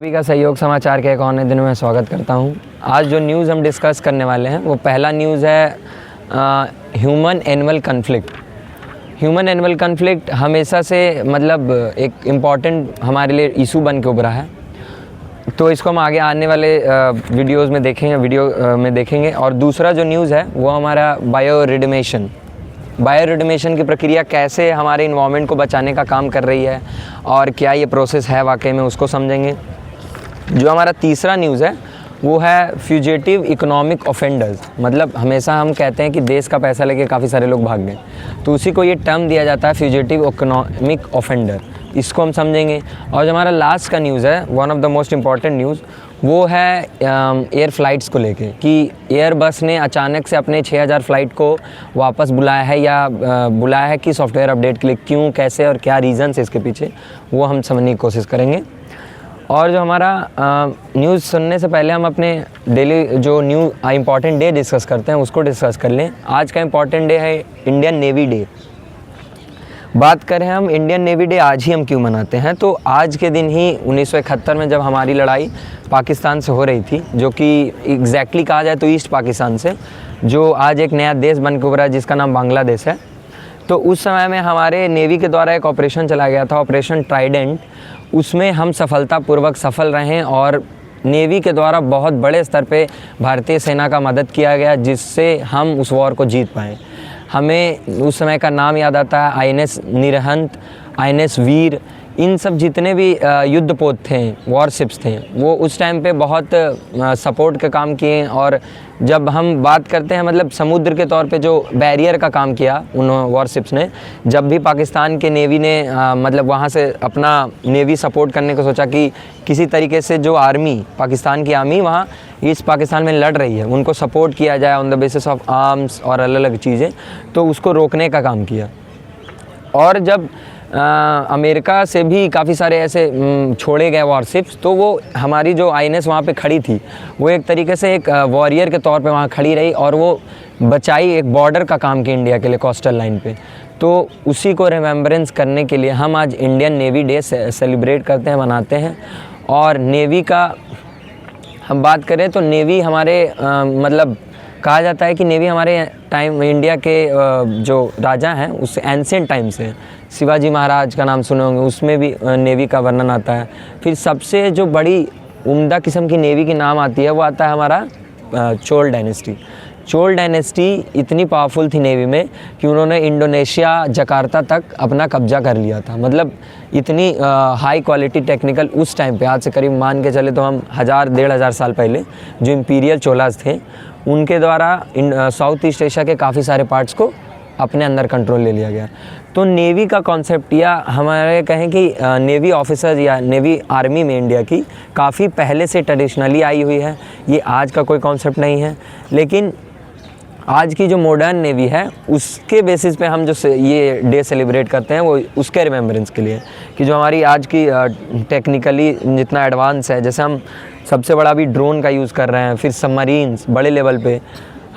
सभी का सहयोग समाचार के एक और नए दिन में स्वागत करता हूं। आज जो न्यूज़ हम डिस्कस करने वाले हैं वो पहला न्यूज़ है human animal conflict. Human animal conflict हमेशा से मतलब एक इम्पॉर्टेंट हमारे लिए इशू बन के उभरा है, तो इसको हम आगे आने वाले वीडियो में देखेंगे। और दूसरा जो न्यूज़ है वो हमारा बायोरिडिमेशन की प्रक्रिया कैसे हमारे इन्वायरमेंट को बचाने का काम कर रही है और क्या ये प्रोसेस है वाकई में, उसको समझेंगे। जो हमारा तीसरा न्यूज़ है वो है फ्यूजिटिव इकोनॉमिक ऑफेंडर्स। मतलब हमेशा हम कहते हैं कि देश का पैसा लेके काफ़ी सारे लोग भाग गए, तो उसी को ये टर्म दिया जाता है फ्यूजिटिव इकोनॉमिक ऑफेंडर, इसको हम समझेंगे। और जो हमारा लास्ट का न्यूज़ है, one of the most important news, वो है एयर फ्लाइट्स को लेके कि एयरबस ने अचानक से अपने 6000 फ़्लाइट को वापस बुलाया है या बुलाया है कि सॉफ्टवेयर अपडेट के लिए, क्यों, कैसे और क्या रीज़न्स है इसके पीछे, वो हम समझने की कोशिश करेंगे। और जो हमारा न्यूज़ सुनने से पहले हम अपने डेली जो इम्पॉर्टेंट डे डिस्कस करते हैं उसको डिस्कस कर लें। आज का इम्पॉर्टेंट डे है इंडियन नेवी डे। बात करें हम इंडियन नेवी डे आज ही हम क्यों मनाते हैं, तो आज के दिन ही 1971 में जब हमारी लड़ाई पाकिस्तान से हो रही थी, जो कि एग्जैक्टली कहा जाए तो ईस्ट पाकिस्तान से, जो आज एक नया देश बन के उभरा जिसका नाम बांग्लादेश है, तो उस समय में हमारे नेवी के द्वारा एक ऑपरेशन चला गया था, ऑपरेशन ट्राइडेंट। उसमें हम सफलतापूर्वक सफल रहे और नेवी के द्वारा बहुत बड़े स्तर पे भारतीय सेना का मदद किया गया, जिससे हम उस वॉर को जीत पाए। हमें उस समय का नाम याद आता है INS निरहंत, INS वीर, इन सब जितने भी युद्धपोत थे, वॉरशिप्स थे, वो उस टाइम पे बहुत सपोर्ट का काम किए। और जब हम बात करते हैं मतलब समुद्र के तौर पे जो बैरियर का काम किया उन वॉरशिप्स ने, जब भी पाकिस्तान के नेवी ने मतलब वहाँ से अपना नेवी सपोर्ट करने को सोचा कि किसी तरीके से जो आर्मी, पाकिस्तान की आर्मी वहाँ ईस्ट पाकिस्तान में लड़ रही है, उनको सपोर्ट किया जाए on the basis of arms और अलग अलग चीज़ें, तो उसको रोकने का काम किया। और जब अमेरिका से भी काफ़ी सारे ऐसे छोड़े गए वॉरशिप्स, तो वो हमारी जो INS वहाँ पे खड़ी थी वो एक तरीके से एक वॉरियर के तौर पे वहाँ खड़ी रही और वो बचाई, एक बॉर्डर का काम किया इंडिया के लिए कोस्टल लाइन पे। तो उसी को रिमेम्बरेंस करने के लिए हम आज इंडियन नेवी डे सेलिब्रेट करते हैं, मनाते हैं। और नेवी का हम बात करें तो नेवी हमारे मतलब कहा जाता है कि नेवी हमारे टाइम, इंडिया के जो राजा हैं उस एंशिएंट टाइम से, शिवाजी महाराज का नाम सुने होंगे, उसमें भी नेवी का वर्णन आता है। फिर सबसे जो बड़ी उम्दा किस्म की नेवी की नाम आती है वो आता है हमारा चोल डायनेस्टी। चोल डायनेस्टी इतनी पावरफुल थी नेवी में कि उन्होंने इंडोनेशिया, जकार्ता तक अपना कब्जा कर लिया था। मतलब इतनी हाई क्वालिटी टेक्निकल उस टाइम पे, आज से करीब मान के चले तो हम 1000-1500 साल पहले जो इम्पीरियल चोलास थे उनके द्वारा साउथ ईस्ट एशिया के काफ़ी सारे पार्ट्स को अपने अंदर कंट्रोल ले लिया गया। तो नेवी का कॉन्सेप्ट, या हमारे कहें कि नेवी ऑफिसर्स या नेवी आर्मी में इंडिया की काफ़ी पहले से ट्रेडिशनली आई हुई है, ये आज का कोई कॉन्सेप्ट नहीं है। लेकिन आज की जो मॉडर्न नेवी है उसके बेसिस पे हम जो ये डे सेलिब्रेट करते हैं वो उसके रिमेम्बरेंस के लिए, कि जो हमारी आज की टेक्निकली जितना एडवांस है, जैसे हम सबसे बड़ा अभी ड्रोन का यूज़ कर रहे हैं, फिर सबमरीन्स बड़े लेवल पे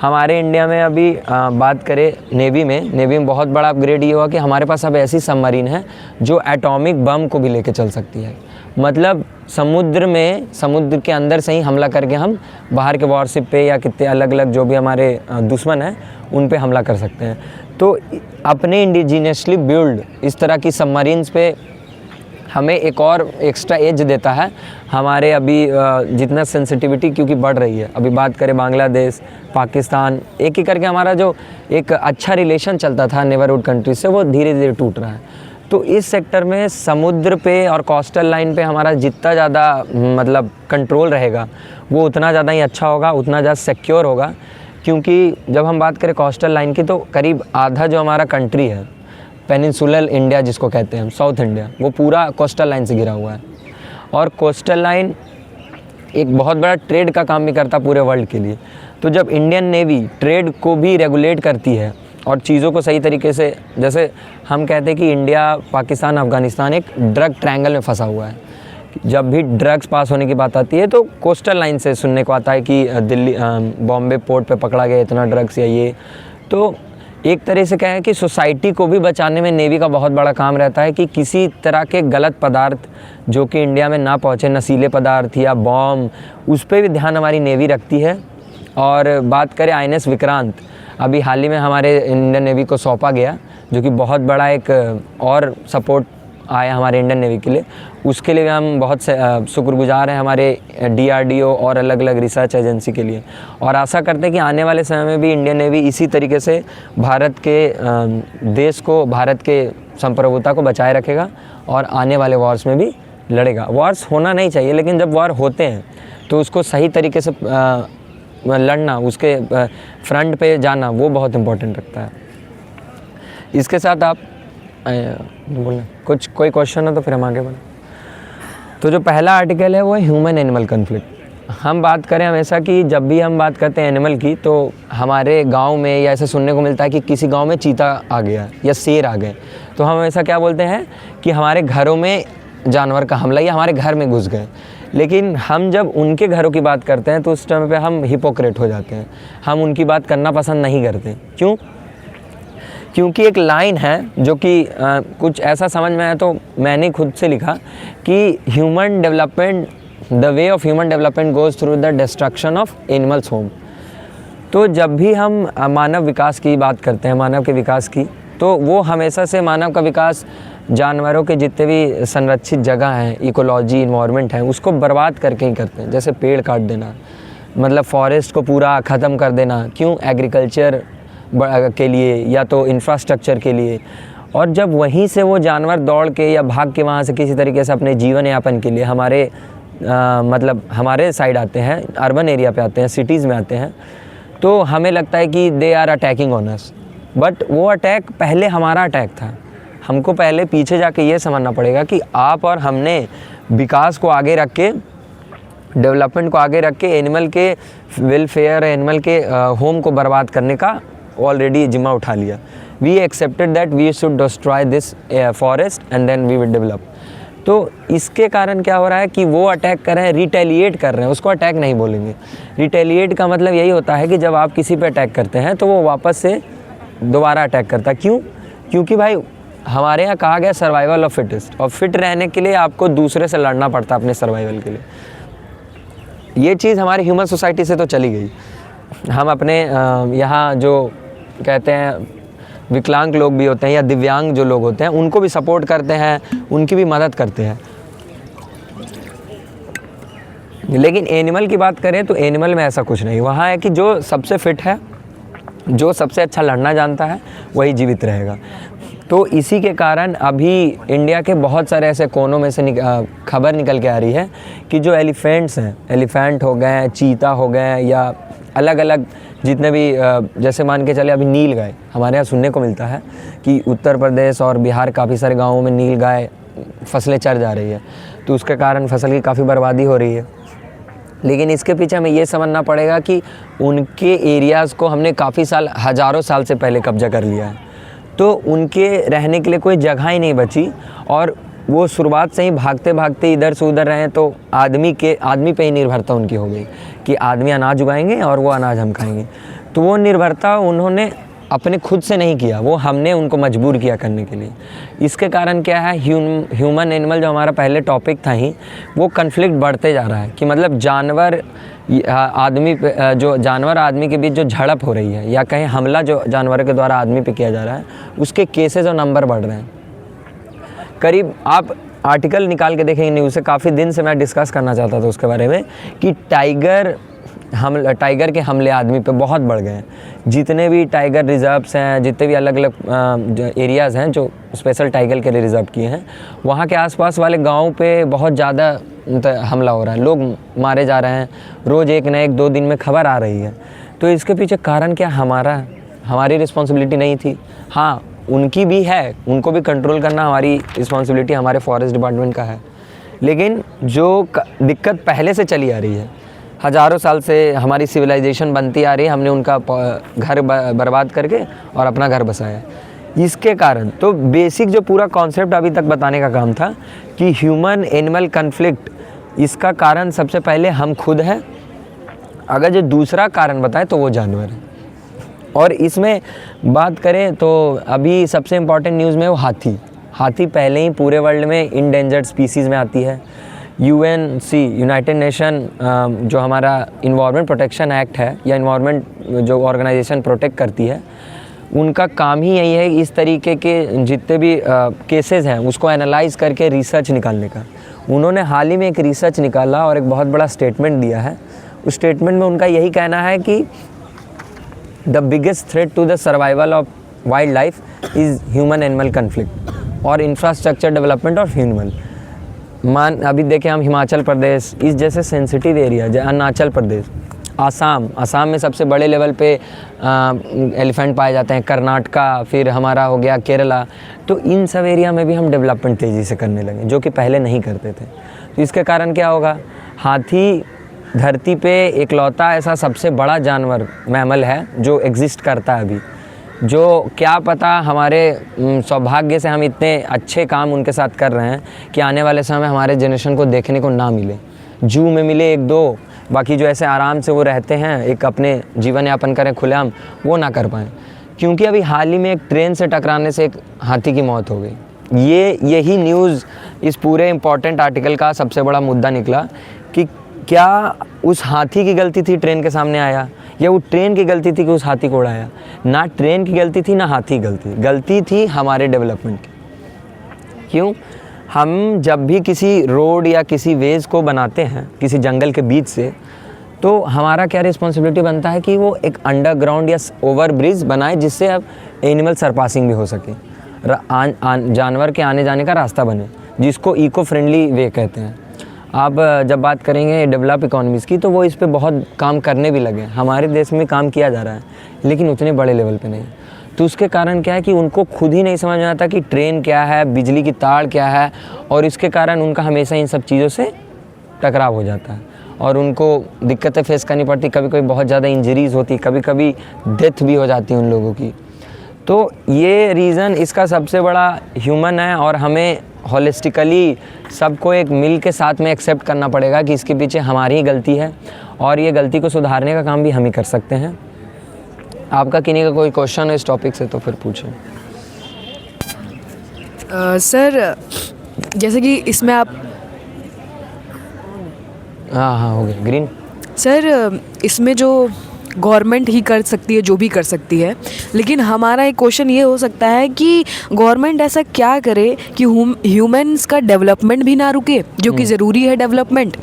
हमारे इंडिया में अभी बात करें नेवी में बहुत बड़ा अपग्रेड ये हुआ कि हमारे पास अब ऐसी सबमरीन है जो एटॉमिक बम को भी लेके चल सकती है। मतलब समुद्र के अंदर से ही हमला करके हम बाहर के वॉरशिप पे या कितने अलग अलग जो भी हमारे दुश्मन हैं उन पे हमला कर सकते हैं। तो अपने इंडिजीनियसली बिल्ड इस तरह की सबमरीन्स पे हमें एक और एक्स्ट्रा एज देता है हमारे अभी जितना सेंसिटिविटी क्योंकि बढ़ रही है। अभी बात करें बांग्लादेश, पाकिस्तान, एक ही करके हमारा जो एक अच्छा रिलेशन चलता था नेबरहुड कंट्रीज से, वो धीरे धीरे टूट रहा है। तो इस सेक्टर में समुद्र पे और कोस्टल लाइन पे हमारा जितना ज़्यादा मतलब कंट्रोल रहेगा वो उतना ज़्यादा ही अच्छा होगा, उतना ज़्यादा सिक्योर होगा। क्योंकि जब हम बात करें कोस्टल लाइन की, तो करीब आधा जो हमारा कंट्री है, पेनिनसुलर इंडिया जिसको कहते हैं हम, साउथ इंडिया, वो पूरा कोस्टल लाइन से घिरा हुआ है। और कोस्टल लाइन एक बहुत बड़ा ट्रेड का काम भी करता पूरे वर्ल्ड के लिए। तो जब इंडियन नेवी ट्रेड को भी रेगुलेट करती है और चीज़ों को सही तरीके से, जैसे हम कहते हैं कि इंडिया, पाकिस्तान, अफ़गानिस्तान एक ड्रग ट्रायंगल में फंसा हुआ है। जब भी ड्रग्स पास होने की बात आती है तो कोस्टल लाइन से सुनने को आता है कि दिल्ली, बॉम्बे पोर्ट पे पकड़ा गया इतना ड्रग्स या ये। तो एक तरह से क्या है कि सोसाइटी को भी बचाने में नेवी का बहुत बड़ा काम रहता है कि किसी तरह के गलत पदार्थ जो कि इंडिया में ना पहुँचे, नशीले पदार्थ या बॉम्ब, उस पर भी ध्यान हमारी नेवी रखती है। और बात करें INS विक्रांत, अभी हाल ही में हमारे इंडियन नेवी को सौंपा गया, जो कि बहुत बड़ा एक और सपोर्ट आया हमारे इंडियन नेवी के लिए। उसके लिए हम बहुत शुक्रगुजार हैं हमारे DRDO और अलग अलग रिसर्च एजेंसी के लिए, और आशा करते हैं कि आने वाले समय में भी इंडियन नेवी इसी तरीके से भारत के देश को, भारत के संप्रभुता को बचाए रखेगा और आने वाले वॉर्स में भी लड़ेगा। वॉर्स होना नहीं चाहिए, लेकिन जब वॉर होते हैं तो उसको सही तरीके से लड़ना, उसके फ्रंट पे जाना, वो बहुत इम्पोर्टेंट रखता है। इसके साथ आप बोलना कोई क्वेश्चन हो तो फिर हम आगे बढ़ें। तो जो पहला आर्टिकल है वो है ह्यूमन एनिमल कन्फ्लिक्ट। हम बात करें हमेशा कि जब भी हम बात करते हैं एनिमल की, तो हमारे गांव में या ऐसे सुनने को मिलता है कि किसी गांव में चीता आ गया या शेर आ गए, तो हम ऐसा क्या बोलते हैं कि हमारे घरों में जानवर का हमला या हमारे घर में घुस गए। लेकिन हम जब उनके घरों की बात करते हैं तो उस टाइम पे हम हिपोक्रेट हो जाते हैं, हम उनकी बात करना पसंद नहीं करते। क्यों? क्योंकि एक लाइन है जो कि कुछ ऐसा समझ में आया, तो मैंने खुद से लिखा कि human development, the way of human development goes through the destruction of animals home. तो जब भी हम मानव विकास की बात करते हैं, मानव के विकास की, तो वो हमेशा से मानव का विकास जानवरों के जितने भी संरक्षित जगह हैं, इकोलॉजी, इन्वायरमेंट है, उसको बर्बाद करके ही करते हैं। जैसे पेड़ काट देना, मतलब फॉरेस्ट को पूरा ख़त्म कर देना। क्यों? एग्रीकल्चर के लिए या तो इंफ्रास्ट्रक्चर के लिए। और जब वहीं से वो जानवर दौड़ के या भाग के वहाँ से किसी तरीके से अपने जीवन यापन के लिए हमारे मतलब हमारे साइड आते हैं, अर्बन एरिया पे आते हैं, सिटीज़ में आते हैं, तो हमें लगता है कि they are attacking on us. But वो अटैक पहले हमारा अटैक था। हमको पहले पीछे जाके ये समझना पड़ेगा कि आप और हमने विकास को आगे रख के, डेवलपमेंट को आगे रख के एनिमल के वेलफेयर, एनिमल के होम को बर्बाद करने का ऑलरेडी जिम्मा उठा लिया। We accepted that we should destroy this forest and then we will develop. तो इसके कारण क्या हो रहा है कि वो अटैक कर रहे हैं, रिटेलिएट कर रहे हैं। उसको अटैक नहीं बोलेंगे। रिटेलिएट का मतलब यही होता है कि जब आप किसी पे अटैक करते हैं तो वो वापस से दोबारा अटैक करता है। क्यों? क्योंकि भाई हमारे यहाँ कहा गया सर्वाइवल ऑफ फिटेस्ट, और फिट रहने के लिए आपको दूसरे से लड़ना पड़ता है अपने सर्वाइवल के लिए। ये चीज़ हमारी ह्यूमन सोसाइटी से तो चली गई। हम अपने यहाँ जो कहते हैं विकलांग लोग भी होते हैं या दिव्यांग जो लोग होते हैं, उनको भी सपोर्ट करते हैं, उनकी भी मदद करते हैं। लेकिन एनिमल की बात करें तो एनिमल में ऐसा कुछ नहीं। वहाँ है कि जो सबसे फिट है, जो सबसे अच्छा लड़ना जानता है, वही जीवित रहेगा। तो इसी के कारण अभी इंडिया के बहुत सारे ऐसे कोनों में से खबर निकल के आ रही है कि जो एलिफेंट्स हैं, एलिफेंट हो गए, चीता हो गए, या अलग अलग जितने भी जैसे मान के चले अभी नील गाय हमारे यहाँ सुनने को मिलता है कि उत्तर प्रदेश और बिहार काफ़ी सारे गाँवों में नील गाय फसलें चर जा रही है, तो उसके कारण फसल की काफ़ी बर्बादी हो रही है। लेकिन इसके पीछे हमें ये समझना पड़ेगा कि उनके एरियाज़ को हमने काफ़ी साल, हज़ारों साल से पहले कब्जा कर लिया है, तो उनके रहने के लिए कोई जगह ही नहीं बची, और वो शुरुआत से ही भागते भागते इधर से उधर रहे, तो आदमी पे ही निर्भरता उनकी हो गई कि आदमी अनाज उगाएंगे और वो अनाज हम खाएंगे। तो वो निर्भरता उन्होंने अपने खुद से नहीं किया, वो हमने उनको मजबूर किया करने के लिए। इसके कारण क्या है, ह्यूमन एनिमल जो हमारा पहले टॉपिक था ही, वो कन्फ्लिक्ट बढ़ते जा रहा है कि मतलब जानवर आदमी के बीच जो झड़प हो रही है, या कहीं हमला जो जानवरों के द्वारा आदमी पे किया जा रहा है, उसके केसेस और नंबर बढ़ रहे हैं। करीब आप आर्टिकल निकाल के देखेंगे न्यूज़ से, काफ़ी दिन से मैं डिस्कस करना चाहता था उसके बारे में कि टाइगर के हमले आदमी पे बहुत बढ़ गए हैं। जितने भी टाइगर रिजर्व्स हैं, जितने भी अलग अलग एरियाज़ हैं जो स्पेशल टाइगर के लिए रिज़र्व किए हैं, वहाँ के आसपास वाले गाँव पे बहुत ज़्यादा हमला हो रहा है, लोग मारे जा रहे हैं। रोज़ एक न एक 2 दिन में खबर आ रही है। तो इसके पीछे कारण क्या? हमारी रिस्पॉन्सिबिलिटी नहीं थी। हाँ, उनकी भी है, उनको भी कंट्रोल करना हमारी रिस्पॉन्सिबिलिटी, हमारे फॉरेस्ट डिपार्टमेंट का है। लेकिन जो दिक्कत पहले से चली आ रही है, हज़ारों साल से हमारी सिविलाइजेशन बनती आ रही है, हमने उनका घर बर्बाद करके और अपना घर बसाया। इसके कारण तो बेसिक जो पूरा कॉन्सेप्ट अभी तक बताने का काम था कि ह्यूमन एनिमल कन्फ्लिक्ट, इसका कारण सबसे पहले हम खुद हैं। अगर जो दूसरा कारण बताएं तो वो जानवर है। और इसमें बात करें तो अभी सबसे इम्पॉर्टेंट न्यूज़ में वो हाथी पहले ही पूरे वर्ल्ड में इंडेंजर्ड स्पीसीज़ में आती है। यूनाइटेड नेशन जो हमारा इन्वायरमेंट प्रोटेक्शन एक्ट है या इन्वायरमेंट जो ऑर्गेनाइजेशन प्रोटेक्ट करती है, उनका काम ही यही है इस तरीके के जितने भी केसेस हैं उसको एनालाइज करके रिसर्च निकालने का। उन्होंने हाल ही में एक रिसर्च निकाला और एक बहुत बड़ा स्टेटमेंट दिया है। उस स्टेटमेंट में उनका यही कहना है कि the biggest threat to the survival of wildlife is human animal conflict और इंफ्रास्ट्रक्चर डेवलपमेंट ऑफ ह्यूमन। अभी देखें हम हिमाचल प्रदेश इस जैसे सेंसिटिव एरिया, अरुणाचल प्रदेश, आसाम में सबसे बड़े लेवल पे एलिफेंट पाए जाते हैं, कर्नाटका, फिर हमारा हो गया केरला। तो इन सब एरिया में भी हम डेवलपमेंट तेज़ी से करने लगे जो कि पहले नहीं करते थे। तो इसके कारण क्या होगा, हाथी धरती पे इकलौता ऐसा सबसे बड़ा जानवर मैमल है जो एग्जिस्ट करता है अभी, जो क्या पता हमारे सौभाग्य से हम इतने अच्छे काम उनके साथ कर रहे हैं कि आने वाले समय हमारे जनरेशन को देखने को ना मिले। जू में मिले एक दो, बाकी जो ऐसे आराम से वो रहते हैं एक अपने जीवन यापन करें खुलेआम, वो ना कर पाएँ। क्योंकि अभी हाल ही में एक ट्रेन से टकराने से एक हाथी की मौत हो गई। यही न्यूज़ इस पूरे इम्पॉर्टेंट आर्टिकल का सबसे बड़ा मुद्दा निकला कि क्या उस हाथी की गलती थी ट्रेन के सामने आया, या वो ट्रेन की गलती थी कि उस हाथी को उड़ाया। ना ट्रेन की गलती थी ना हाथी की गलती थी हमारे डेवलपमेंट की। क्यों, हम जब भी किसी रोड या किसी वेज को बनाते हैं किसी जंगल के बीच से, तो हमारा क्या रिस्पॉन्सिबिलिटी बनता है कि वो एक अंडरग्राउंड या ओवर ब्रिज बनाए जिससे अब एनिमल सरपासिंग भी हो सके, जानवर के आने जाने का रास्ता बने, जिसको इको फ्रेंडली वे कहते हैं। आप जब बात करेंगे डेवलप इकोनॉमीज़ की तो वो इस पे बहुत काम करने भी लगे। हमारे देश में काम किया जा रहा है लेकिन उतने बड़े लेवल पे नहीं। तो उसके कारण क्या है कि उनको खुद ही नहीं समझ में आता कि ट्रेन क्या है, बिजली की तार क्या है, और इसके कारण उनका हमेशा इन सब चीज़ों से टकराव हो जाता है और उनको दिक्कतें फेस करनी पड़ती। कभी कभी बहुत ज़्यादा इंजरीज़ होती, कभी कभी डेथ भी हो जाती है उन लोगों की। तो ये रीज़न इसका सबसे बड़ा ह्यूमन है और हमें होलिस्टिकली सबको एक मिल के साथ में एक्सेप्ट करना पड़ेगा कि इसके पीछे हमारी ही गलती है और ये गलती को सुधारने का काम भी हम ही कर सकते हैं। आपका किन्हीं का कोई क्वेश्चन है इस टॉपिक से तो फिर पूछें। सर जैसे कि इसमें आप हाँ हो गया ग्रीन। सर इसमें जो गवर्नमेंट ही कर सकती है जो भी कर सकती है, लेकिन हमारा एक क्वेश्चन ये हो सकता है कि गवर्नमेंट ऐसा क्या करे कि ह्यूमंस का डेवलपमेंट भी ना रुके, जो कि ज़रूरी है डेवलपमेंट,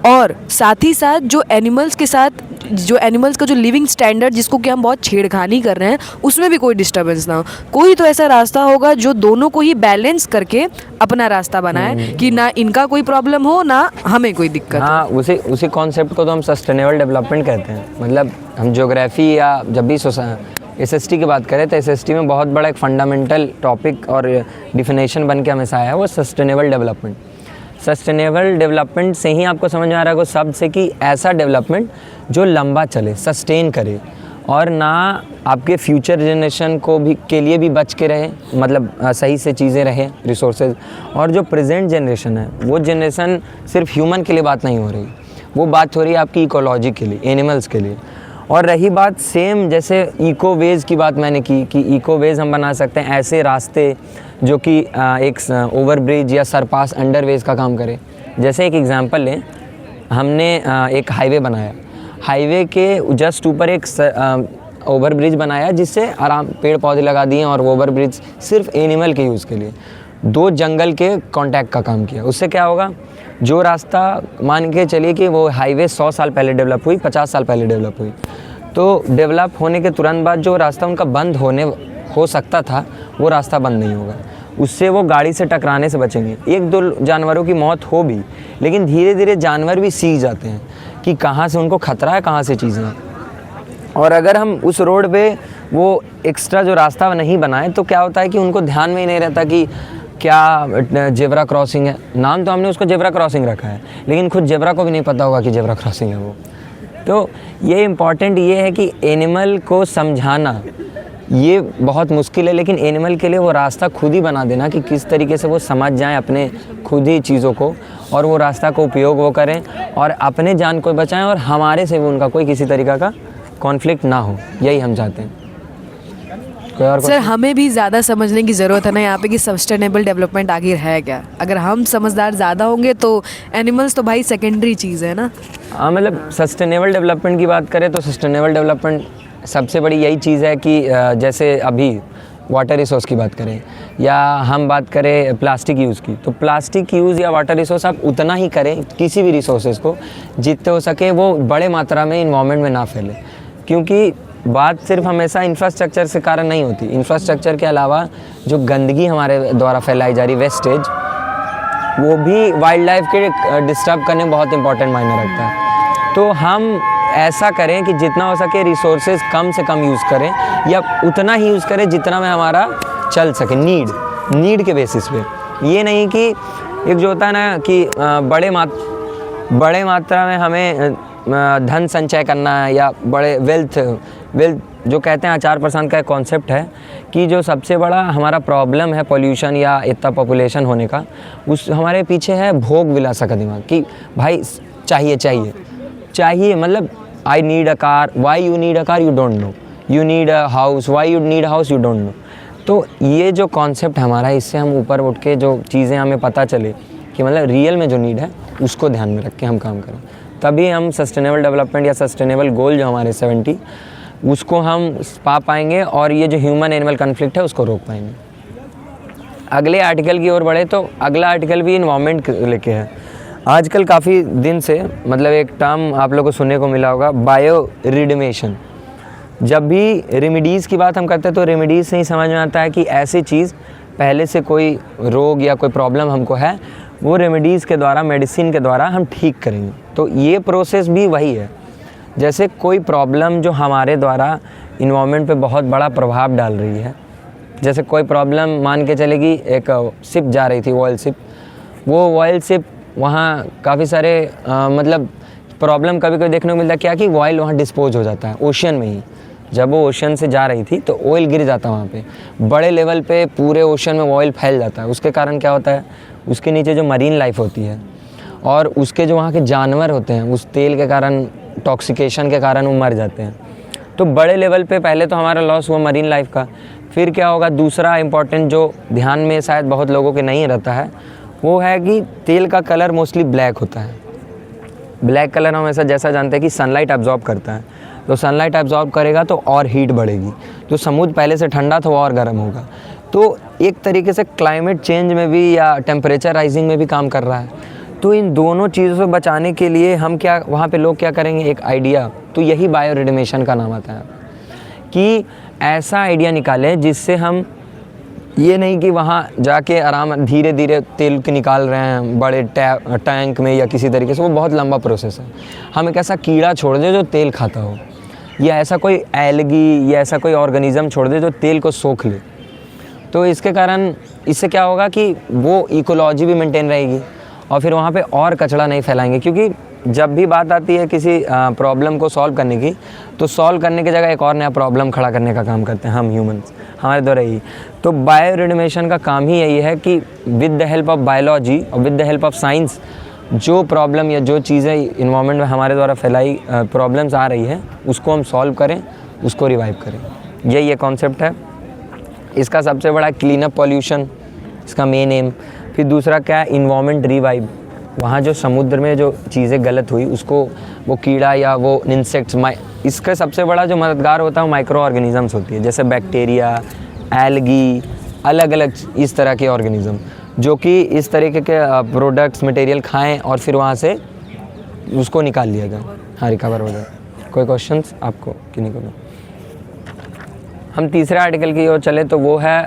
और साथ ही साथ जो एनिमल्स के साथ जो एनिमल्स का जो लिविंग स्टैंडर्ड जिसको कि हम बहुत छेड़खानी कर रहे हैं उसमें भी कोई डिस्टर्बेंस ना हो। कोई तो ऐसा रास्ता होगा जो दोनों को ही बैलेंस करके अपना रास्ता बनाए कि ना इनका कोई प्रॉब्लम हो ना हमें कोई दिक्कत हो। हाँ, उसी कॉन्सेप्ट को तो हम सस्टेनेबल डेवलपमेंट कहते हैं। मतलब हम ज्योग्राफी या जब भी SST की बात करें तो SST में बहुत बड़ा एक फंडामेंटल टॉपिक और डिफिनेशन बन के हमेशा आया है वो सस्टेनेबल डेवलपमेंट। सस्टेनेबल डेवलपमेंट से ही आपको समझ में आ रहा है वो शब्द से कि ऐसा डेवलपमेंट जो लंबा चले, सस्टेन करे और ना आपके फ्यूचर जनरेशन को भी के लिए भी बच के रहे, मतलब सही से चीज़ें रहे रिसोर्सेज, और जो प्रेजेंट जनरेशन है वो जनरेशन सिर्फ ह्यूमन के लिए बात नहीं हो रही, वो बात हो रही है आपकी इकोलॉजी के लिए, एनिमल्स के लिए। और रही बात सेम जैसे इको वेज की बात मैंने की कि इको वेज हम बना सकते हैं ऐसे रास्ते जो कि एक ओवर ब्रिज या सरपास अंडरवेज का काम करे। जैसे एक एग्जांपल लें, हमने एक हाईवे बनाया, हाईवे के जस्ट ऊपर एक ओवर ब्रिज बनाया जिससे आराम पेड़ पौधे लगा दिए और वो ओवर ब्रिज सिर्फ एनिमल के यूज़ के लिए 2 जंगल के कांटेक्ट का काम किया। उससे क्या होगा, जो रास्ता मान के चलिए कि वो हाईवे 100 साल पहले डेवलप हुई, 50 साल पहले डेवलप हुई, तो डेवलप होने के तुरंत बाद जो रास्ता उनका बंद हो सकता था वो रास्ता बंद नहीं होगा। उससे वो गाड़ी से टकराने से बचेंगे। 1-2 जानवरों की मौत हो भी, लेकिन धीरे धीरे जानवर भी सीख जाते हैं कि कहाँ से उनको खतरा है, कहाँ से चीज़ें हैं। और अगर हम उस रोड पे वो एक्स्ट्रा जो रास्ता नहीं बनाए तो क्या होता है कि उनको ध्यान में ही नहीं रहता कि क्या जेब्रा क्रॉसिंग है। नाम तो हमने उसको जेब्रा क्रॉसिंग रखा है लेकिन खुद जेब्रा को भी नहीं पता होगा कि जेब्रा क्रॉसिंग है वो। तो ये इम्पॉर्टेंट ये है कि एनिमल को समझाना ये बहुत मुश्किल है, लेकिन एनिमल के लिए वो रास्ता खुद ही बना देना कि किस तरीके से वो समझ जाएं अपने खुद ही चीज़ों को और वो रास्ता को उपयोग वो करें और अपने जान को बचाएं और हमारे से भी उनका कोई किसी तरीक़ा का कॉन्फ्लिक्ट ना हो, यही हम चाहते हैं। कोई और सर हमें भी ज़्यादा समझने की ज़रूरत है ना यहाँ पे कि सस्टेनेबल डेवलपमेंट आखिर है क्या। अगर हम समझदार ज़्यादा होंगे तो एनिमल्स तो भाई सेकेंडरी चीज़ है ना। हाँ, मतलब सस्टेनेबल डेवलपमेंट की बात करें तो सस्टेनेबल डेवलपमेंट सबसे बड़ी यही चीज़ है कि जैसे अभी वाटर रिसोर्स की बात करें या हम बात करें प्लास्टिक यूज़ की, तो प्लास्टिक यूज़ या वाटर रिसोर्स आप उतना ही करें, किसी भी रिसोर्सेज को जितने हो सके वो बड़े मात्रा में इन्वायरमेंट में ना फैले। क्योंकि बात सिर्फ हमेशा इंफ्रास्ट्रक्चर से कारण नहीं होती, इंफ्रास्ट्रक्चर के अलावा जो गंदगी हमारे द्वारा फैलाई जा रही वेस्टेज, वो भी वाइल्ड लाइफ के डिस्टर्ब करने में बहुत इंपॉर्टेंट मायने रखता है। तो हम ऐसा करें कि जितना हो सके रिसोर्सेज कम से कम यूज़ करें या उतना ही यूज़ करें जितना में हमारा चल सके, नीड के बेसिस पे। ये नहीं कि एक जो होता है ना कि बड़े मात्रा में हमें धन संचय करना है या बड़े वेल्थ जो कहते हैं 4% का एक कॉन्सेप्ट है कि जो सबसे बड़ा हमारा प्रॉब्लम है पोल्यूशन या इतना पॉपुलेशन होने का, उस हमारे पीछे है भोग विलासा का दिमाग कि भाई चाहिए मतलब I need a car, why you need a car you don't know, you need a house, why you need a house you don't know. तो ये जो कॉन्सेप्ट हमारा, इससे हम ऊपर उठ के जो चीज़ें हमें पता चले कि मतलब रियल में जो नीड है उसको ध्यान में रख के हम काम करें, तभी हम सस्टेनेबल डेवलपमेंट या सस्टेनेबल गोल जो हमारे 70 उसको हम पा पाएंगे और ये जो ह्यूमन एनिमल कन्फ्लिक्ट है उसको रोक पाएंगे। अगले आर्टिकल की ओर बढ़े तो अगला आर्टिकल भी इन्वायरमेंट लेके है। आजकल काफ़ी दिन से मतलब एक टर्म आप लोगों को सुनने को मिला होगा, बायो रिडिमेशन। जब भी रेमिडीज़ की बात हम करते हैं तो रेमिडीज़ से ही समझ में आता है कि ऐसी चीज़ पहले से कोई रोग या कोई प्रॉब्लम हमको है, वो रेमिडीज़ के द्वारा, मेडिसिन के द्वारा हम ठीक करेंगे। तो ये प्रोसेस भी वही है। जैसे कोई प्रॉब्लम जो हमारे द्वारा इन्वायरमेंट पे बहुत बड़ा प्रभाव डाल रही है, जैसे कोई प्रॉब्लम मान के चलेगी, एक शिप जा रही थी ऑयल शिप, वो ऑयल शिप वहाँ काफ़ी सारे मतलब प्रॉब्लम कभी कभी देखने को मिलता है क्या कि ऑयल वहाँ डिस्पोज हो जाता है ओशियन में ही। जब वो ओशन से जा रही थी तो ऑयल गिर जाता है वहाँ पे, बड़े लेवल पे पूरे ओशन में ऑयल फैल जाता है। उसके कारण क्या होता है, उसके नीचे जो मरीन लाइफ होती है और उसके जो वहाँ के जानवर होते हैं, उस तेल के कारण, टॉक्सिकेशन के कारण वो मर जाते हैं। तो बड़े लेवल पे पहले तो हमारा लॉस हुआ मरीन लाइफ का। फिर क्या होगा, दूसरा इम्पॉर्टेंट जो ध्यान में शायद बहुत लोगों के नहीं रहता है, वो है कि तेल का कलर मोस्टली ब्लैक होता है। ब्लैक कलर हमेशा जैसा जानते हैं कि सनलाइट एब्जॉर्ब करता है, तो सनलाइट एब्जॉर्ब करेगा तो और हीट बढ़ेगी, तो समुद्र पहले से ठंडा था वो और गर्म होगा। तो एक तरीके से क्लाइमेट चेंज में भी या टेम्परेचर राइजिंग में भी काम कर रहा है। तो इन दोनों चीज़ों से बचाने के लिए हम क्या, वहाँ पे लोग क्या करेंगे, एक आइडिया, तो यही बायो रिडिमेशन का नाम आता है कि ऐसा आइडिया निकालें जिससे हम ये नहीं कि वहाँ जाके आराम धीरे धीरे तेल के निकाल रहे हैं बड़े टैंक में या किसी तरीके से, वो बहुत लंबा प्रोसेस है। हम एक ऐसा कीड़ा छोड़ दें जो तेल खाता हो, या ऐसा कोई एल्गी या ऐसा कोई ऑर्गेनिज्म छोड़ दे जो तेल को सोख ले। तो इसके कारण इससे क्या होगा कि वो इकोलॉजी भी मेंटेन रहेगी और फिर वहाँ पे और कचरा नहीं फैलाएंगे। क्योंकि जब भी बात आती है किसी प्रॉब्लम को सॉल्व करने की, तो सॉल्व करने की जगह एक और नया प्रॉब्लम खड़ा करने का काम करते हैं हम ह्यूमंस, हमारे द्वारा ही। तो बायो रिडिमेशन का काम ही यही है कि with the help of biology और with the help of science जो प्रॉब्लम या जो चीज़ें इन्वायरमेंट में हमारे द्वारा फैलाई प्रॉब्लम्स आ रही है उसको हम सॉल्व करें, उसको रिवाइव करें। यही ये कॉन्सेप्ट है। इसका सबसे बड़ा क्लीन अप पॉल्यूशन, इसका मेन एम। फिर दूसरा क्या है, इन्वायरमेंट रिवाइव। वहाँ जो समुद्र में जो चीज़ें गलत हुई उसको वो कीड़ा या वो इंसेक्ट्स, इसका सबसे बड़ा जो मददगार होता है वो माइक्रो ऑर्गेनिजम्स होती है, जैसे बैक्टीरिया, एल्गी, अलग अलग इस तरह के ऑर्गेनिज़म जो कि इस तरीके के प्रोडक्ट्स मटेरियल खाएं और फिर वहाँ से उसको निकाल लिया जाए, हाँ रिकवर हो जाए। कोई क्वेश्चंस आपको कि नहीं करो? हम तीसरे आर्टिकल की ओर चले तो वो है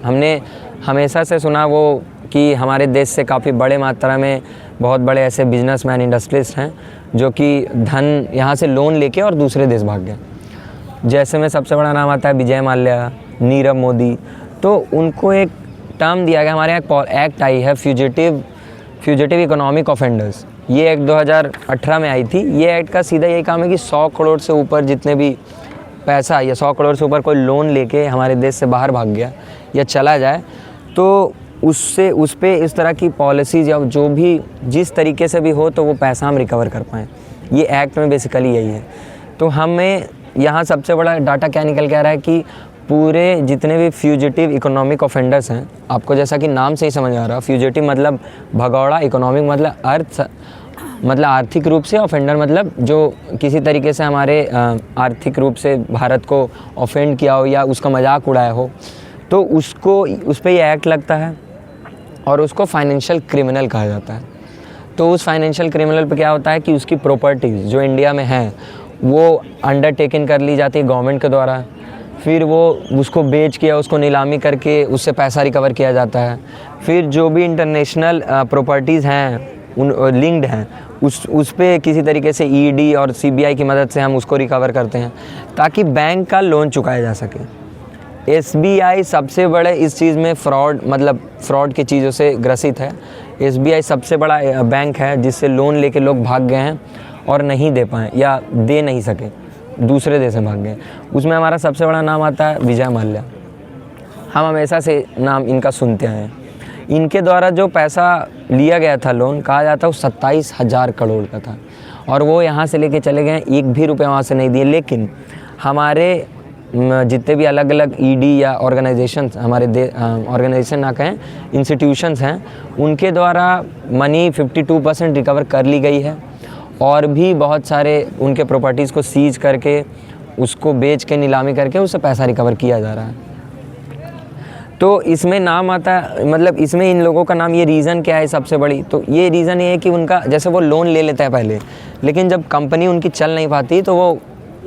हमने हमेशा से सुना वो कि हमारे देश से काफ़ी बड़े मात्रा में बहुत बड़े ऐसे बिजनेसमैन, इंडस्ट्रियलिस्ट हैं जो कि धन यहाँ से लोन लेके और दूसरे देश भाग गए। जैसे में सबसे बड़ा नाम आता है विजय माल्या, नीरव मोदी। तो उनको एक टर्म दिया गया, हमारे यहाँ एक्ट आई है फ्यूजिटिव इकोनॉमिक ऑफेंडर्स। ये एक्ट 2018 में आई थी। ये एक्ट का सीधा यही काम है कि 100 करोड़ से ऊपर जितने भी पैसा या 100 करोड़ से ऊपर कोई लोन लेके हमारे देश से बाहर भाग गया या चला जाए तो उससे उस पे इस तरह की पॉलिसीज़ या जो भी जिस तरीके से भी हो तो वो पैसा हम रिकवर कर पाएँ। ये एक्ट में बेसिकली यही है। तो हमें यहाँ सबसे बड़ा डाटा क्या निकल के आ रहा है कि पूरे जितने भी फ्यूजिटिव इकोनॉमिक ऑफेंडर्स हैं, आपको जैसा कि नाम से ही समझ आ रहा, फ्यूजिटिव मतलब भगौड़ा, इकोनॉमिक मतलब आर्थिक रूप से, ऑफेंडर मतलब जो किसी तरीके से हमारे आर्थिक रूप से भारत को ऑफेंड किया हो या उसका मजाक उड़ाया हो, तो उसको उस पर ये एक्ट लगता है और उसको फाइनेंशियल क्रिमिनल कहा जाता है। तो उस फाइनेंशियल क्रिमिनल पे क्या होता है कि उसकी प्रॉपर्टीज़ जो इंडिया में हैं वो अंडरटेकन कर ली जाती है गवर्नमेंट के द्वारा, फिर वो उसको बेच के, उसको नीलामी करके उससे पैसा रिकवर किया जाता है। फिर जो भी इंटरनेशनल प्रॉपर्टीज़ हैं उन लिंक्ड हैं उस पे किसी तरीके से ईडी और सीबीआई की मदद से हम उसको रिकवर करते हैं ताकि बैंक का लोन चुकाया जा सके। एसबीआई सबसे बड़े इस चीज़ में फ्रॉड की चीज़ों से ग्रसित है। एसबीआई सबसे बड़ा बैंक है जिससे लोन लेके लोग भाग गए हैं और नहीं दे पाए या दे नहीं सके, दूसरे देश में भाग गए। उसमें हमारा सबसे बड़ा नाम आता है विजय माल्या। हम हमेशा से नाम इनका सुनते आए हैं। इनके द्वारा जो पैसा लिया गया था लोन, कहा जाता है वो 27,000 करोड़ का था और वो यहाँ से लेके चले गए, एक भी रुपया वहाँ से नहीं दिए। लेकिन हमारे जितने भी अलग अलग ईडी या ऑर्गेनाइजेशंस, हमारे ऑर्गेनाइजेशन ना कहें, इंस्टीट्यूशंस हैं, उनके द्वारा मनी 52% रिकवर कर ली गई है और भी बहुत सारे उनके प्रॉपर्टीज़ को सीज करके उसको बेच के नीलामी करके उससे पैसा रिकवर किया जा रहा है। तो इसमें नाम आता है, मतलब इसमें इन लोगों का नाम, ये रीज़न क्या है सबसे बड़ी, तो ये रीज़न ये है कि उनका जैसे वो लोन ले लेता है पहले, लेकिन जब कंपनी उनकी चल नहीं पाती तो वो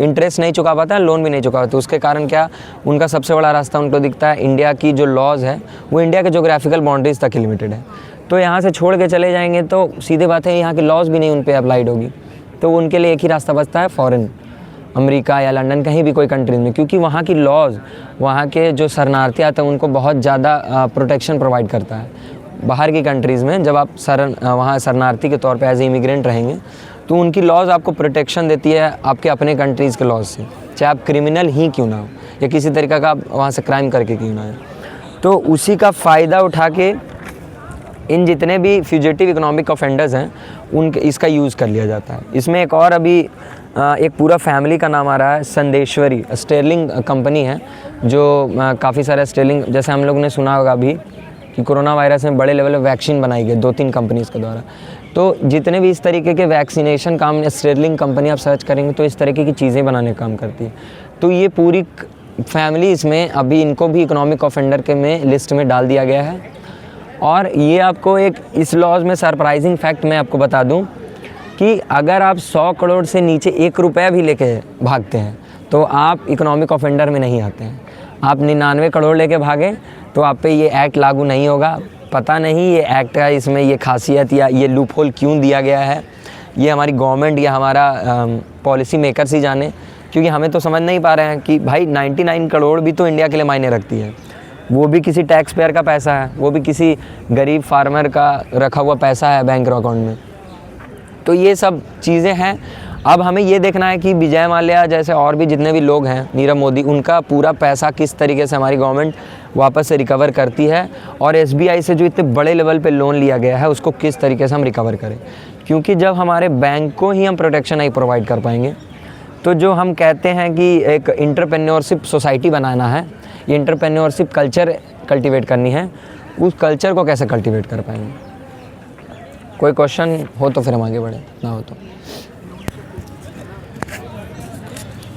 इंटरेस्ट नहीं चुका पाता, लोन भी नहीं चुका पाता। उसके कारण क्या, उनका सबसे बड़ा रास्ता उनको दिखता है, इंडिया की जो लॉज है वो इंडिया के जोग्राफिकल बाउंड्रीज तक ही लिमिटेड है। तो यहाँ से छोड़ के चले जाएंगे तो सीधे बात है यहाँ की लॉज भी नहीं उन पर अप्लाइड होगी। तो उनके लिए एक ही रास्ता बचता है फॉरेन, अमेरिका या लंदन, कहीं भी कोई कंट्रीज में, क्योंकि वहाँ की लॉज, वहाँ के जो शरणार्थी आते हैं उनको बहुत ज़्यादा प्रोटेक्शन प्रोवाइड करता है। बाहर की कंट्रीज़ में जब आप वहाँ शरणार्थी के तौर पे एज ए इमिग्रेंट रहेंगे तो उनकी लॉज आपको प्रोटेक्शन देती है आपके अपने कंट्रीज़ के लॉज से, चाहे आप क्रिमिनल ही क्यों ना हो या किसी तरीक़े का आप वहाँ से क्राइम करके क्यों ना हो। तो उसी का फ़ायदा उठा के इन जितने भी फ्यूजिटिव इकोनॉमिक ऑफेंडर्स हैं उनके इसका यूज़ कर लिया जाता है। इसमें एक और अभी एक पूरा फैमिली का नाम आ रहा है, संदेश्वरी स्टेरलिंग कंपनी है जो काफ़ी सारे स्टेरलिंग, जैसे हम लोग ने सुना होगा अभी कि कोरोना वायरस में बड़े लेवल पे वैक्सीन बनाई गई 2-3 कंपनीज़ के द्वारा। तो जितने भी इस तरीके के वैक्सीनेशन काम, स्टेरलिंग कंपनी आप सर्च करेंगे तो इस तरीके की चीज़ें बनाने का काम करती है। तो ये पूरी फैमिली इसमें अभी इनको भी इकोनॉमिक ऑफेंडर के में लिस्ट में डाल दिया गया है। और ये आपको एक इस लॉज में सरप्राइजिंग फैक्ट मैं आपको बता दूं कि अगर आप 100 करोड़ से नीचे 1 रुपया भी लेके भागते हैं तो आप इकोनॉमिक ऑफेंडर में नहीं आते हैं। आप 99 करोड़ लेके भागे तो आप पे ये एक्ट लागू नहीं होगा। पता नहीं ये एक्ट का इसमें ये खासियत या ये लूप होल क्यों दिया गया है, ये हमारी गवर्नमेंट या हमारा पॉलिसी मेकर्स ही जाने, क्योंकि हमें तो समझ नहीं पा रहे हैं कि भाई 99 करोड़ भी तो इंडिया के लिए मायने रखती है। वो भी किसी टैक्स पेयर का पैसा है, वो भी किसी गरीब फार्मर का रखा हुआ पैसा है बैंक अकाउंट में। तो ये सब चीज़ें हैं। अब हमें ये देखना है कि विजय माल्या जैसे और भी जितने भी लोग हैं, नीरव मोदी, उनका पूरा पैसा किस तरीके से हमारी गवर्नमेंट वापस से रिकवर करती है और एसबीआई से जो इतने बड़े लेवल पे लोन लिया गया है उसको किस तरीके से हम रिकवर करें। क्योंकि जब हमारे बैंक को ही हम प्रोटेक्शन नहीं प्रोवाइड कर पाएंगे तो जो हम कहते हैं कि एक एंटरप्रेन्योरशिप सोसाइटी बनाना है, ये एंटरप्रेन्योरशिप कल्चर कल्टीवेट करनी है, उस कल्चर को कैसे कल्टीवेट कर पाएंगे। कोई क्वेश्चन हो तो फिर हम आगे बढ़े, ना हो तो।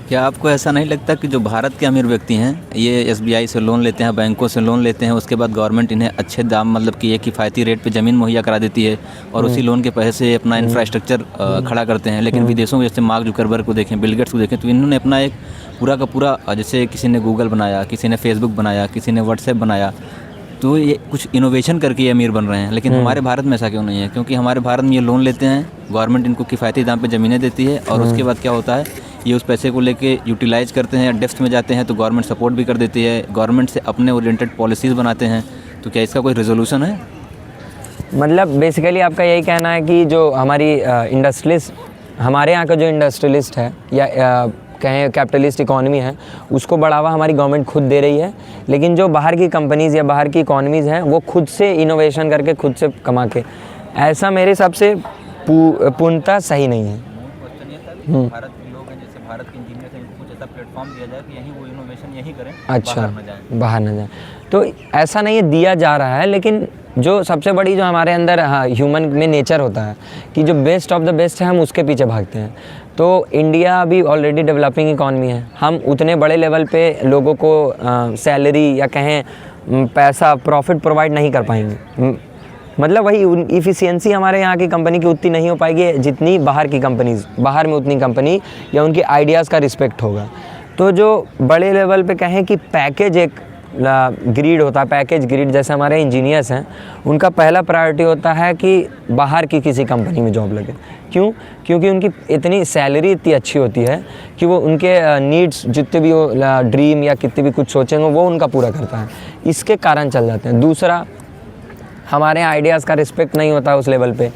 क्या आपको ऐसा नहीं लगता कि जो भारत के अमीर व्यक्ति हैं ये एसबीआई से लोन लेते हैं, बैंकों से लोन लेते हैं, उसके बाद गवर्नमेंट इन्हें अच्छे दाम, मतलब कि एक किफ़ायती रेट पे ज़मीन मुहैया करा देती है और उसी लोन के पैसे से अपना इंफ्रास्ट्रक्चर खड़ा करते हैं। लेकिन विदेशों में जैसे मार्क जुकरबर्ग को देखें, बिल गेट्स को देखें, तो इन्होंने अपना एक पूरा का पूरा, जैसे किसी ने गूगल बनाया, किसी ने फेसबुक बनाया, किसी ने व्हाट्सएप बनाया, तो ये कुछ इनोवेशन करके ये अमीर बन रहे हैं। लेकिन हमारे भारत में ऐसा क्यों नहीं है? क्योंकि हमारे भारत में ये लोन लेते हैं, गवर्नमेंट इनको किफ़ायती दाम पे ज़मीनें देती है और उसके बाद क्या होता है, ये उस पैसे को लेके यूटिलाइज करते हैं, डेप्थ में जाते हैं तो गवर्नमेंट सपोर्ट भी कर देती है, गवर्नमेंट से अपने ओरिएंटेड पॉलिसीज़ बनाते हैं। तो क्या इसका कोई रेजोल्यूशन है? मतलब बेसिकली आपका यही कहना है कि जो हमारी इंडस्ट्रियलिस्ट, हमारे यहाँ का जो इंडस्ट्रियलिस्ट है या कहें कैपिटलिस्ट इकोनॉमी है, उसको बढ़ावा हमारी गवर्नमेंट खुद दे रही है, लेकिन जो बाहर की कंपनीज़ या बाहर की इकोनॉमीज़ हैं वो खुद से इनोवेशन करके खुद से कमा के, ऐसा मेरे हिसाब से पूर्णतः सही नहीं है। भारत के लोग हैं, जैसे भारत के इंजीनियर हैं, इनको कुछ ऐसा प्लेटफॉर्म प्लेटफॉर्म दिया जाए कि यहीं वो इनोवेशन यहीं करें, अच्छा, बाहर न जाएं। बाहर ना जाए। तो ऐसा नहीं है दिया जा रहा है, लेकिन जो सबसे बड़ी जो हमारे अंदर ह्यूमन में नेचर होता है कि जो बेस्ट ऑफ द बेस्ट है हम उसके पीछे भागते हैं। तो इंडिया अभी ऑलरेडी डेवलपिंग इकॉनमी है, हम उतने बड़े लेवल पे लोगों को सैलरी या कहें पैसा प्रॉफिट प्रोवाइड नहीं कर पाएंगे। मतलब वही इफ़िशियंसी हमारे यहाँ की कंपनी की उतनी नहीं हो पाएगी जितनी बाहर की कंपनीज़, बाहर में उतनी कंपनी या उनके आइडियाज़ का रिस्पेक्ट होगा। तो जो बड़े लेवल पे कहें कि पैकेज एक ग्रीड होता है, पैकेज ग्रीड, जैसे हमारे इंजीनियर्स हैं उनका पहला प्रायोरिटी होता है कि बाहर की किसी कंपनी में जॉब लगे। क्यों? क्योंकि उनकी इतनी सैलरी इतनी अच्छी होती है कि वो उनके नीड्स जितने भी वो ड्रीम या कितने भी कुछ सोचेंगे वो उनका पूरा करता है, इसके कारण चल जाते हैं। दूसरा, हमारे आइडियाज़ का रिस्पेक्ट नहीं होता उस लेवल पे,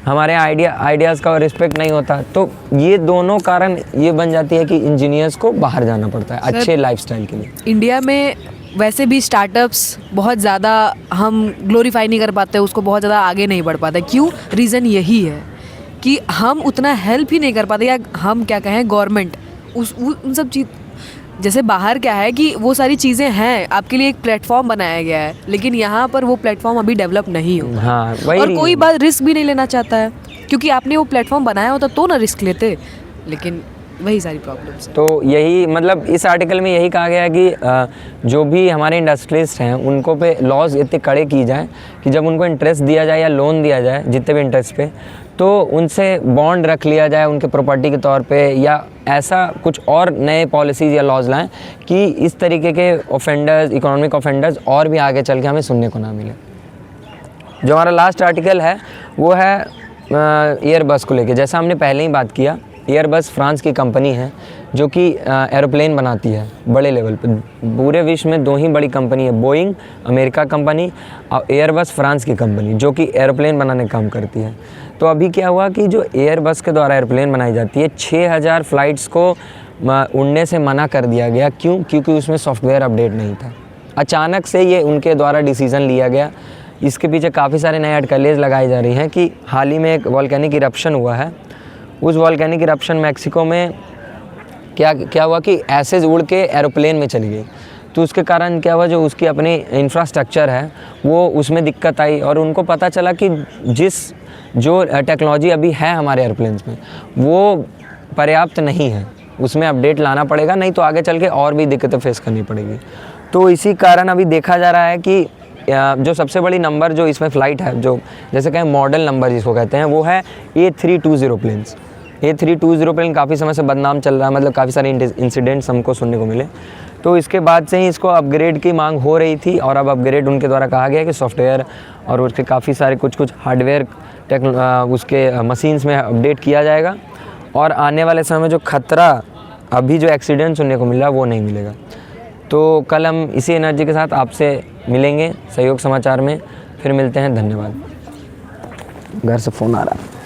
हमारे आइडियाज़ का रिस्पेक्ट नहीं होता। तो ये दोनों कारण ये बन जाती है कि इंजीनियर्स को बाहर जाना पड़ता है अच्छे लाइफस्टाइल के लिए। इंडिया में वैसे भी स्टार्टअप्स बहुत ज़्यादा हम ग्लोरीफाई नहीं कर पाते, उसको बहुत ज़्यादा आगे नहीं बढ़ पाते। क्यों? रीज़न यही है कि हम उतना हेल्प ही नहीं कर पाते, या हम क्या कहें गवर्नमेंट उन सब चीज़, जैसे बाहर क्या है कि वो सारी चीज़ें हैं, आपके लिए एक प्लेटफॉर्म बनाया गया है, लेकिन यहाँ पर वो प्लेटफॉर्म अभी डेवलप नहीं हुआ। हाँ, वही और कोई बात रिस्क भी नहीं लेना चाहता है, क्योंकि आपने वो प्लेटफॉर्म बनाया होता तो ना रिस्क लेते, लेकिन वही सारी प्रॉब्लम्स। तो यही मतलब इस आर्टिकल में यही कहा गया है कि जो भी हमारे इंडस्ट्रियलिस्ट हैं उनको पे लॉज इतने कड़े की जाए कि जब उनको इंटरेस्ट दिया जाए या लोन दिया जाए जितने भी इंटरेस्ट पे, तो उनसे बॉन्ड रख लिया जाए उनके प्रॉपर्टी के तौर पे, या ऐसा कुछ और नए पॉलिसीज़ या लॉज लाएं कि इस तरीके के ऑफेंडर्स, इकोनॉमिक ऑफेंडर्स और भी आगे चल के हमें सुनने को ना मिले। जो हमारा लास्ट आर्टिकल है वो है एयरबस को लेके। जैसा हमने पहले ही बात किया, एयरबस फ्रांस की कंपनी है जो कि एरोप्लेन बनाती है बड़े लेवल पे। पूरे विश्व में दो ही बड़ी कंपनी है, बोइंग अमेरिका कंपनी और एयरबस फ्रांस की कंपनी, जो कि एरोप्लेन बनाने का काम करती है। तो अभी क्या हुआ कि जो एयरबस के द्वारा एरोप्लेन बनाई जाती है, 6000 फ़्लाइट्स को उड़ने से मना कर दिया गया। क्यों? क्योंकि उसमें सॉफ्टवेयर अपडेट नहीं था। अचानक से ये उनके द्वारा डिसीज़न लिया गया। इसके पीछे काफ़ी सारे नए अटकलें लगाई जा रही हैं कि हाल ही में एक वॉल्केनिक इरप्शन हुआ है। उस वॉल्केनिक इरप्शन मैक्सिको में क्या हुआ कि एसेज उड़ के एरोप्लेन में चली गई। तो उसके कारण क्या हुआ, जो उसकी अपनी इंफ्रास्ट्रक्चर है वो उसमें दिक्कत आई, और उनको पता चला कि जो टेक्नोलॉजी अभी है हमारे एयरप्लेन्स में वो पर्याप्त नहीं है, उसमें अपडेट लाना पड़ेगा, नहीं तो आगे चल के और भी दिक्कतें फेस करनी पड़ेगी। तो इसी कारण अभी देखा जा रहा है कि जो सबसे बड़ी नंबर जो इसमें फ़्लाइट है, जो जैसे कहें मॉडल नंबर जिसको कहते हैं, वो है A320 प्लेन्स। A320 प्लेन काफ़ी समय से बदनाम चल रहा है, मतलब काफ़ी सारे इंसिडेंट्स हमको सुनने को मिले। तो इसके बाद से ही इसको अपग्रेड की मांग हो रही थी, और अब अपग्रेड उनके द्वारा कहा गया कि सॉफ्टवेयर और उसके काफ़ी सारे कुछ हार्डवेयर उसके मशीन्स में अपडेट किया जाएगा, और आने वाले समय में जो खतरा अभी जो एक्सीडेंट सुनने को मिल रहा है वो नहीं मिलेगा। तो कल हम इसी एनर्जी के साथ आपसे मिलेंगे सहयोग समाचार में, फिर मिलते हैं। धन्यवाद। घर से फ़ोन आ रहा है।